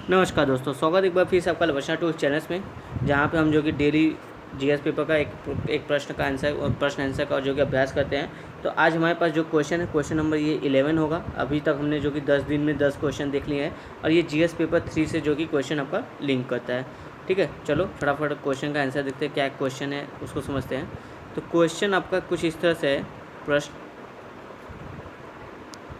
नमस्कार दोस्तों, स्वागत एक बार फिर से आपका लवशा टू चैनल्स में, जहाँ पे हम जो कि डेली जीएस पेपर का एक प्रश्न का आंसर और प्रश्न आंसर का जो कि अभ्यास करते हैं। तो आज हमारे पास जो क्वेश्चन है, क्वेश्चन नंबर ये 11 होगा। अभी तक हमने जो कि 10 दिन में 10 क्वेश्चन देख लिए हैं और ये जीएस पेपर 3 से जो कि क्वेश्चन आपका लिंक करता है। ठीक है, चलो फटाफट क्वेश्चन का आंसर देखते हैं, क्या क्वेश्चन है उसको समझते हैं। तो क्वेश्चन आपका कुछ इस तरह से है। प्रश्न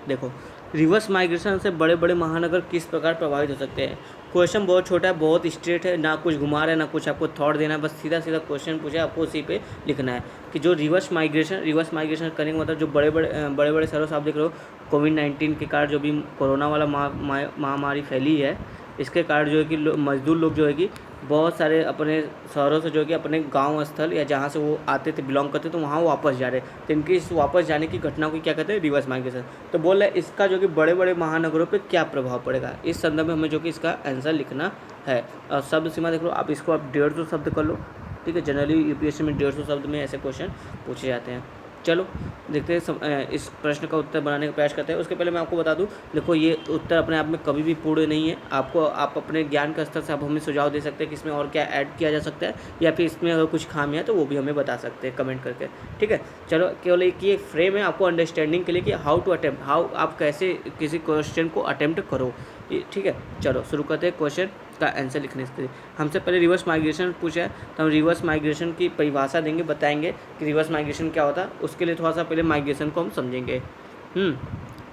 देखो, रिवर्स माइग्रेशन से बड़े बड़े महानगर किस प्रकार प्रभावित हो सकते हैं। क्वेश्चन बहुत छोटा है, बहुत स्ट्रेट है, ना कुछ घुमा रहा है, ना कुछ आपको थॉट देना है, बस सीधा सीधा क्वेश्चन पूछा है, आपको उसी पे लिखना है कि जो रिवर्स माइग्रेशन करने का मतलब जो बड़े बड़े शहरों से आप देख रहे हो, कोविड-19 के कारण जो भी कोरोना वाला महामारी फैली है, इसके कारण जो है कि मजदूर लोग जो है कि बहुत सारे अपने शहरों से जो है कि अपने गांव स्थल या जहां से वो आते थे, बिलोंग करते थे, तो वहाँ वापस जा रहे। तो इनकी इस वापस जाने की घटना को क्या कहते हैं, रिवर्स माइग्रेशन। तो बोल रहे इसका जो कि बड़े बड़े महानगरों पे क्या प्रभाव पड़ेगा, इस संदर्भ में हमें जो कि इसका आंसर लिखना है। और शब्द सीमा देख लो आप, इसको आप 150 शब्द कर लो। ठीक है, जनरली यूपीएससी में 150 शब्द में ऐसे क्वेश्चन पूछे जाते हैं। चलो देखते हैं इस प्रश्न का उत्तर बनाने का प्रयास करते हैं। उसके पहले मैं आपको बता दूं, देखो ये उत्तर अपने आप में कभी भी पूर्ण नहीं है। आप अपने ज्ञान के स्तर से आप हमें सुझाव दे सकते हैं कि इसमें और क्या ऐड किया जा सकता है, या फिर इसमें अगर कुछ खामी है तो वो भी हमें बता सकते हैं कमेंट करके। ठीक है, चलो केवल एक ये फ्रेम है आपको अंडरस्टैंडिंग के लिए कि हाउ टू अटेम्प्ट, हाउ आप कैसे किसी क्वेश्चन को अटेम्प्ट करो। ठीक है, चलो शुरू करते हैं क्वेश्चन का आंसर लिखने से। हमसे पहले रिवर्स माइग्रेशन पूछा है, तो हम रिवर्स माइग्रेशन की परिभाषा देंगे, बताएंगे कि रिवर्स माइग्रेशन क्या होता है। उसके लिए थोड़ा सा पहले माइग्रेशन को हम समझेंगे।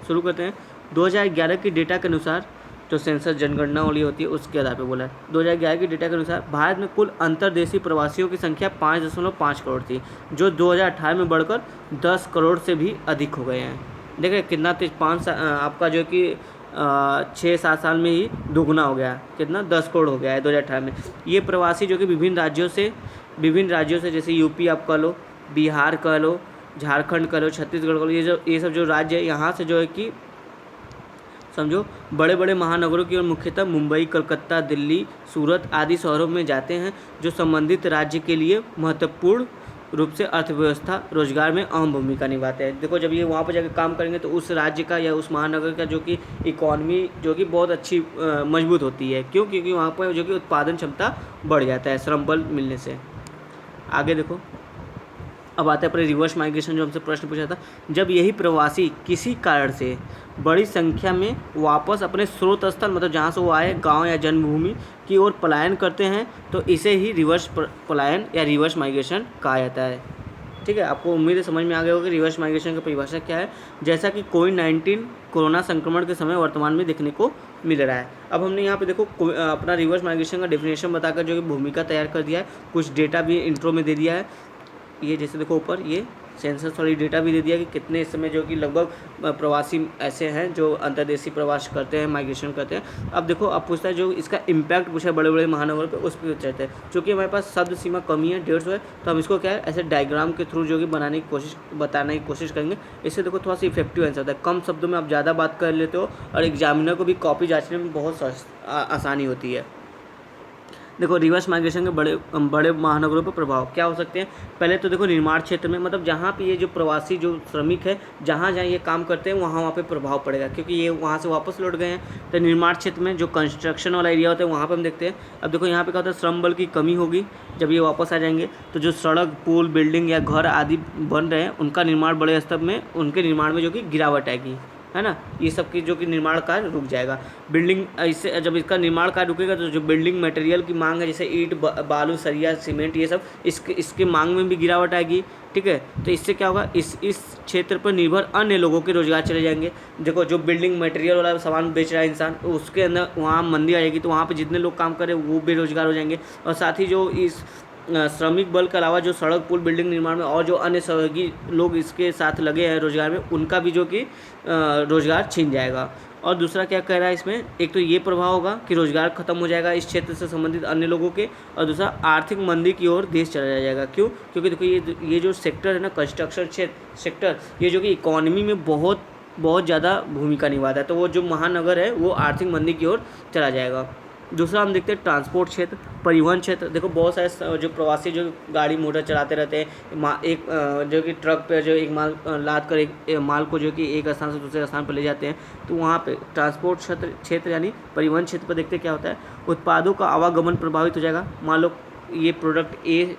शुरू करते हैं। 2011 की डेटा के अनुसार, जो सेंसस जनगणना वाली होती है उसके आधार पर बोला है, 2011 की डेटा के अनुसार भारत में कुल अंतर्देशीय प्रवासियों की संख्या 5.5 करोड़ थी, जो 2018 में बढ़कर 10 करोड़ से भी अधिक हो गए हैं। देखिए कितना तेज, आपका जो कि 6-7 साल में ही दुगना हो गया, कितना 10 करोड़ हो गया है 2018 में। ये प्रवासी जो कि विभिन्न राज्यों से जैसे यूपी आप कह लो, बिहार कह लो, झारखंड कह लो, छत्तीसगढ़ कह लो, ये सब जो राज्य है, यहाँ से जो है कि समझो बड़े बड़े महानगरों की ओर, मुख्यतः मुंबई, कलकत्ता, दिल्ली, सूरत आदि शहरों में जाते हैं, जो संबंधित राज्य के लिए महत्वपूर्ण रूप से अर्थव्यवस्था, रोजगार में अहम भूमिका निभाते हैं। देखो जब ये वहाँ पर जाकर काम करेंगे तो उस राज्य का या उस महानगर का जो कि इकॉनमी जो कि बहुत अच्छी मजबूत होती है। क्यों? क्योंकि वहाँ पर जो कि उत्पादन क्षमता बढ़ जाता है श्रम बल मिलने से। आगे देखो, अब आते हैं अपने रिवर्स माइग्रेशन, जो हमसे प्रश्न पूछा था। जब यही प्रवासी किसी कारण से बड़ी संख्या में वापस अपने स्रोत स्थल, मतलब जहाँ से वो आए, गांव या जन्मभूमि की ओर पलायन करते हैं, तो इसे ही रिवर्स पलायन या रिवर्स माइग्रेशन कहा जाता है। ठीक है, आपको उम्मीद है समझ में आ गया होगा कि रिवर्स माइग्रेशन की परिभाषा क्या है, जैसा कि कोविड-19 कोरोना संक्रमण के समय वर्तमान में देखने को मिल रहा है। अब हमने यहाँ पे देखो अपना रिवर्स माइग्रेशन का डेफिनेशन बताकर जो कि भूमिका तैयार कर दिया है, कुछ डेटा भी इंट्रो में दे दिया है। ये जैसे देखो ऊपर ये सेंसस वाली डेटा भी दे दिया कि कितने इस समय जो कि लगभग प्रवासी ऐसे हैं जो अंतर्देशीय प्रवास करते हैं, माइग्रेशन करते हैं। अब देखो, अब पूछता है जो इसका इम्पैक्ट पूछा है बड़े बड़े महानगरों पे, उस पर चलते हैं। चूँकि हमारे पास शब्द सीमा कमी है, 150 है, तो हम इसको क्या है ऐसे डायग्राम के थ्रू जो कि बताने की कोशिश करेंगे। इससे देखो थोड़ा सा इफेक्टिव आंसर होता है। कम शब्दों में आप ज़्यादा बात कर लेते हो और एग्जामिनर को भी कॉपी जाँचने में बहुत आसानी होती है। देखो रिवर्स माइग्रेशन के बड़े महानगरों पर प्रभाव क्या हो सकते हैं। पहले तो देखो निर्माण क्षेत्र में, मतलब जहाँ पे ये जो प्रवासी जो श्रमिक है, जहाँ जहाँ ये काम करते हैं वहाँ पे प्रभाव पड़ेगा, क्योंकि ये वहाँ से वापस लौट गए हैं। तो निर्माण क्षेत्र में जो कंस्ट्रक्शन वाला एरिया होता है वहाँ पर हम देखते हैं। अब देखो यहाँ पे क्या होता है, श्रम बल की कमी होगी जब ये वापस आ जाएंगे। तो जो सड़क, पुल, बिल्डिंग या घर आदि बन रहे हैं, उनका निर्माण बड़े स्तर में, उनके निर्माण में जो कि गिरावट आएगी, है ना। ये सब की जो कि निर्माण कार्य रुक जाएगा। बिल्डिंग, इससे जब इसका निर्माण कार्य रुकेगा तो जो बिल्डिंग मटेरियल की मांग है, जैसे ईंट, बालू, सरिया, सीमेंट, ये सब इसके मांग में भी गिरावट आएगी। ठीक है, तो इससे क्या होगा, इस क्षेत्र पर निर्भर अन्य लोगों के रोजगार चले जाएंगे। देखो जो बिल्डिंग मटेरियल वाला सामान बेच रहा है इंसान, उसके अंदर वहाँ मंदी आ जाएगी, तो वहाँ पर जितने लोग काम कर रहे हैं वो बेरोजगार हो जाएंगे। और साथ ही जो इस श्रमिक बल के अलावा जो सड़क, पुल, बिल्डिंग निर्माण में और जो अन्य सहयोगी लोग इसके साथ लगे हैं रोजगार में, उनका भी जो कि रोजगार छीन जाएगा। और दूसरा क्या कह रहा है इसमें, एक तो ये प्रभाव होगा कि रोजगार खत्म हो जाएगा इस क्षेत्र से संबंधित अन्य लोगों के, और दूसरा आर्थिक मंदी की ओर देश चला जाएगा। क्यों? क्योंकि देखो ये जो सेक्टर है ना, कंस्ट्रक्शन सेक्टर, ये जो कि इकॉनमी में बहुत ज़्यादा भूमिका निभाता है। तो वो जो महानगर है वो आर्थिक मंदी की ओर चला जाएगा। दूसरा हम देखते हैं ट्रांसपोर्ट क्षेत्र, परिवहन क्षेत्र। देखो बहुत सारे जो प्रवासी जो गाड़ी मोटर चलाते रहते हैं, एक जो कि ट्रक पे जो एक माल लाद कर एक माल को जो कि एक स्थान से दूसरे स्थान पर ले जाते हैं, तो वहाँ पे ट्रांसपोर्ट क्षेत्र यानी परिवहन क्षेत्र पर देखते हैं क्या होता है, उत्पादों का आवागमन प्रभावित हो जाएगा। मान लो ये प्रोडक्ट ए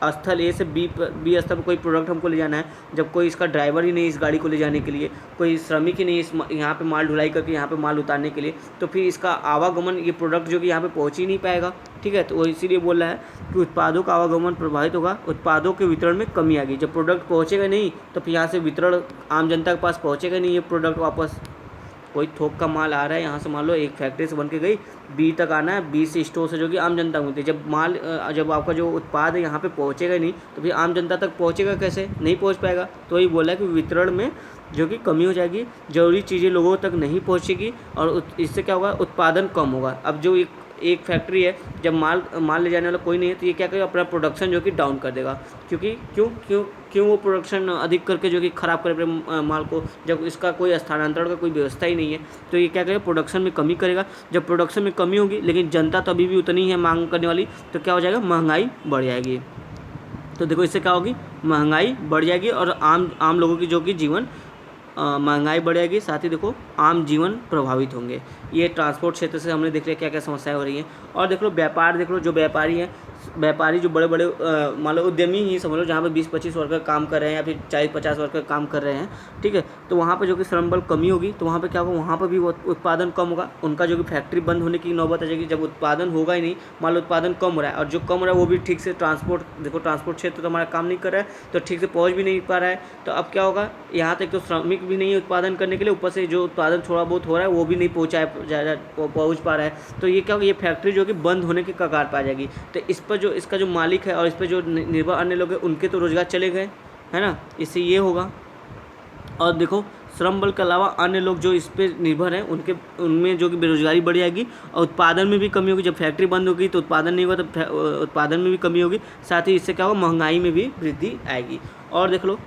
स्थल ए से बी स्थल पर कोई प्रोडक्ट हमको ले जाना है, जब कोई इसका ड्राइवर ही नहीं इस गाड़ी को ले जाने के लिए, कोई श्रमिक ही नहीं इस यहाँ पे माल ढुलाई करके यहाँ पे माल उतारने के लिए, तो फिर इसका आवागमन, ये प्रोडक्ट जो कि यहाँ पे पहुँच ही नहीं पाएगा। ठीक है, तो वो इसीलिए बोल रहा है कि उत्पादों का आवागमन प्रभावित होगा, उत्पादों के वितरण में कमी आएगी। जब प्रोडक्ट पहुँचेगा नहीं तो फिर यहाँ से वितरण आम जनता के पास पहुँचेगा नहीं, ये प्रोडक्ट वापस कोई थोक का माल आ रहा है यहाँ से, मान लो एक फैक्ट्री से बन के गई बी तक आना है, बी से स्टोर से जो कि आम जनता को मिलती है। जब आपका जो उत्पाद है यहाँ पे पहुँचेगा नहीं तो फिर आम जनता तक पहुँचेगा कैसे, नहीं पहुँच पाएगा। तो वही बोला है कि वितरण में जो कि कमी हो जाएगी, ज़रूरी चीज़ें लोगों तक नहीं पहुँचेगी और इससे क्या होगा, उत्पादन कम होगा। अब जो एक फैक्ट्री है, जब माल ले जाने वाला कोई नहीं है तो ये क्या करेगा, अपना प्रोडक्शन जो कि डाउन कर देगा। क्योंकि क्यों वो प्रोडक्शन अधिक करके जो कि ख़राब करे अपने माल को, जब इसका कोई स्थानांतरण का कोई व्यवस्था ही नहीं है, तो ये क्या करेगा, प्रोडक्शन में कमी करेगा। जब प्रोडक्शन में कमी होगी लेकिन जनता तो अभी भी उतनी है मांग करने वाली, तो क्या हो जाएगा, महंगाई बढ़ जाएगी। तो देखो इससे क्या होगी, महंगाई बढ़ जाएगी और आम लोगों की जो कि जीवन महंगाई बढ़ेगी, साथ ही देखो आम जीवन प्रभावित होंगे। ये ट्रांसपोर्ट क्षेत्र से हमने देख लिया क्या क्या समस्याएं हो रही हैं। और देख लो व्यापार, देख लो जो व्यापारी जो बड़े बड़े मान लो उद्यमी ही समझ लो, जहाँ पे 20-25 वर्कर काम कर रहे हैं या फिर 40-50 वर्कर काम कर रहे हैं, ठीक है, तो वहाँ पे जो कि श्रम बल कमी होगी, तो वहाँ पे क्या होगा, वहाँ पर भी उत्पादन कम होगा, उनका जो कि फैक्ट्री बंद होने की नौबत आ जाएगी। जब उत्पादन होगा ही नहीं, मान लो उत्पादन कम हो रहा है और जो कम हो रहा है वो भी ठीक से ट्रांसपोर्ट क्षेत्र तो हमारा काम नहीं कर रहा है, तो ठीक से पहुँच भी नहीं पा रहा है, तो अब क्या होगा, यहाँ तक तो श्रमिक भी नहीं है उत्पादन करने के लिए, ऊपर से जो उत्पादन थोड़ा बहुत हो रहा है वो भी नहीं पहुँच पा रहा है, तो ये क्या होगा, ये फैक्ट्री जो कि बंद होने के कगार पर आ जाएगी। तो इस पर जो इसका जो मालिक है और इस पर जो निर्भर अन्य लोग हैं उनके तो रोजगार चले गए, है ना, इससे ये होगा। और देखो श्रम बल के अलावा अन्य लोग जो इस पर निर्भर हैं उनमें जो कि बेरोजगारी बढ़ जाएगी और उत्पादन में भी कमी होगी। जब फैक्ट्री बंद होगी तो उत्पादन नहीं होगा, तो उत्पादन में भी कमी होगी, साथ ही इससे क्या होगा, महंगाई में भी वृद्धि आएगी। और देख लो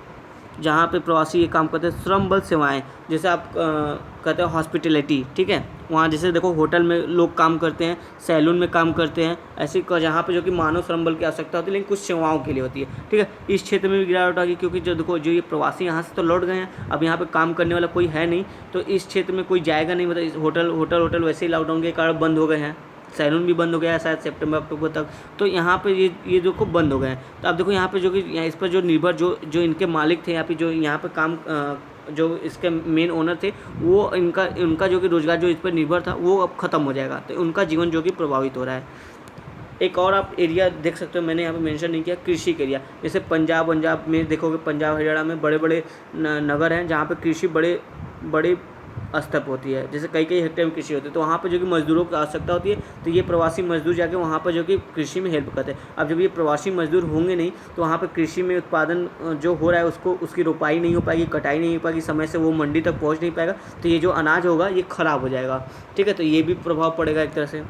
जहाँ पे प्रवासी ये काम करते हैं, श्रम बल सेवाएं, जैसे आप कहते हैं हॉस्पिटलिटी, ठीक है, वहाँ जैसे देखो होटल में लोग काम करते हैं, सैलून में काम करते हैं, ऐसे जहाँ पे जो कि मानव श्रम बल की आवश्यकता होती है लेकिन कुछ सेवाओं के लिए होती है, ठीक है, इस क्षेत्र में भी गिरावट आ गई। क्योंकि जो देखो जो ये प्रवासी यहाँ से तो लौट गए हैं, अब यहाँ पे काम करने वाला कोई है नहीं, तो इस क्षेत्र में कोई जाएगा नहीं, मतलब होटल वैसे ही लॉकडाउन के कारण बंद हो गए हैं, सैलून भी बंद हो गया है शायद सितंबर अक्टूबर तक, तो यहाँ पे ये जो को बंद हो गए हैं। तो अब देखो यहाँ पे जो कि इस पर जो निर्भर जो इनके मालिक थे, या फिर जो यहाँ पे काम जो इसके मेन ओनर थे, वो उनका जो कि रोजगार जो इस पर निर्भर था वो अब ख़त्म हो जाएगा, तो उनका जीवन जो कि प्रभावित हो रहा है। एक और आप एरिया देख सकते हो, मैंने यहाँ पे मेंशन नहीं किया, कृषि के एरिया, जैसे पंजाब में देखोगे, पंजाब हरियाणा में बड़े बड़े नगर हैं जहाँ पे कृषि बड़े स्तर पर होती है, जैसे कई हेक्टेयर में कृषि होती है, तो वहाँ पर जो कि मजदूरों की आवश्यकता होती है, तो ये प्रवासी मजदूर जाके वहाँ पर जो कि कृषि में हेल्प करते हैं। अब जब ये प्रवासी मजदूर होंगे नहीं तो वहाँ पर कृषि में उत्पादन जो हो रहा है उसकी रोपाई नहीं हो पाएगी, कटाई नहीं हो पाएगी, समय से वो मंडी तक पहुँच नहीं पाएगा, तो ये जो अनाज होगा ये ख़राब हो जाएगा, ठीक है, तो ये भी प्रभाव पड़ेगा एक तरह से।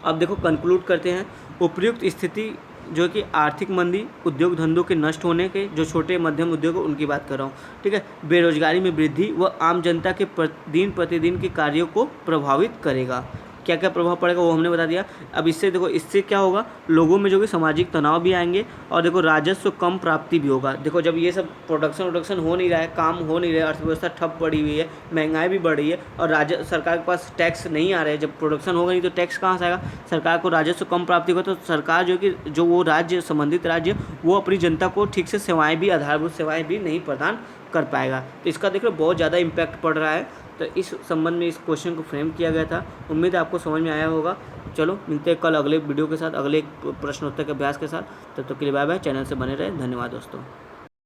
अब देखो कंक्लूड करते हैं, उपयुक्त स्थिति जो कि आर्थिक मंदी, उद्योग धंधों के नष्ट होने के, जो छोटे मध्यम उद्योग उनकी बात कर रहा हूँ, ठीक है, बेरोजगारी में वृद्धि व आम जनता के दिन प्रतिदिन के कार्यों को प्रभावित करेगा। क्या क्या प्रभाव पड़ेगा वो हमने बता दिया। अब इससे देखो, इससे क्या होगा, लोगों में जो कि सामाजिक तनाव भी आएंगे और देखो राजस्व कम प्राप्ति भी होगा। देखो जब ये सब प्रोडक्शन हो नहीं रहा है, काम हो नहीं रहा है, अर्थव्यवस्था ठप पड़ी हुई है, महंगाई भी बढ़ रही है और सरकार के पास टैक्स नहीं आ रहे हैं, जब प्रोडक्शन होगा नहीं तो टैक्स कहाँ से आएगा, सरकार को राजस्व कम प्राप्ति होगा, तो सरकार जो वो राज्य संबंधित राज्य वो अपनी जनता को ठीक से सेवाएँ भी, आधारभूत सेवाएँ भी नहीं प्रदान कर पाएगा। तो इसका देखो बहुत ज़्यादा इम्पैक्ट पड़ रहा है। तो इस संबंध में इस क्वेश्चन को फ्रेम किया गया था। उम्मीद है आपको समझ में आया होगा। चलो मिलते हैं कल अगले वीडियो के साथ, अगले प्रश्नोत्तर के अभ्यास के साथ। तब तक के लिए बाय बाय। चैनल से बने रहे। धन्यवाद दोस्तों।